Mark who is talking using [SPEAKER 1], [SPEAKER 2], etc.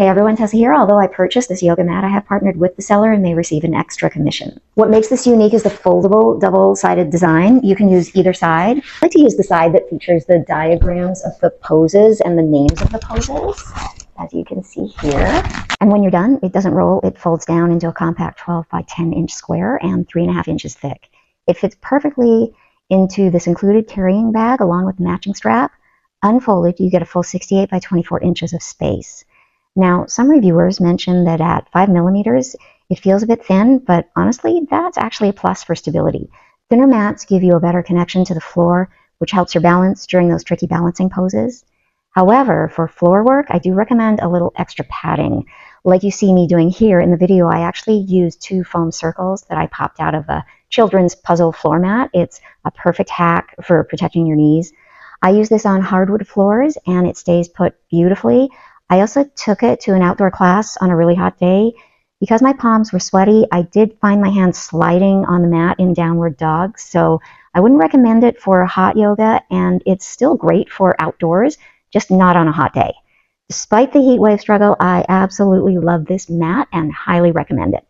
[SPEAKER 1] Hey everyone, Tessa here. Although I purchased this yoga mat, I have partnered with the seller and may receive an extra commission. What makes this unique is the foldable double-sided design. You can use either side. I like to use the side that features the diagrams of the poses and the names of the poses, as you can see here. And when you're done, it doesn't roll. It folds down into a compact 12 by 10 inch square and 3.5 inches thick. It fits perfectly into this included carrying bag along with the matching strap. Unfolded, you get a full 68 by 24 inches of space. Now, some reviewers mentioned that at 5 millimeters, it feels a bit thin, but honestly, that's actually a plus for stability. Thinner mats give you a better connection to the floor, which helps your balance during those tricky balancing poses. However, for floor work, I do recommend a little extra padding. Like you see me doing here in the video, I actually used 2 foam circles that I popped out of a children's puzzle floor mat. It's a perfect hack for protecting your knees. I use this on hardwood floors, and it stays put beautifully. I also took it to an outdoor class on a really hot day. Because my palms were sweaty, I did find my hands sliding on the mat in downward dog, so I wouldn't recommend it for hot yoga, and it's still great for outdoors, just not on a hot day. Despite the heat wave struggle, I absolutely love this mat and highly recommend it.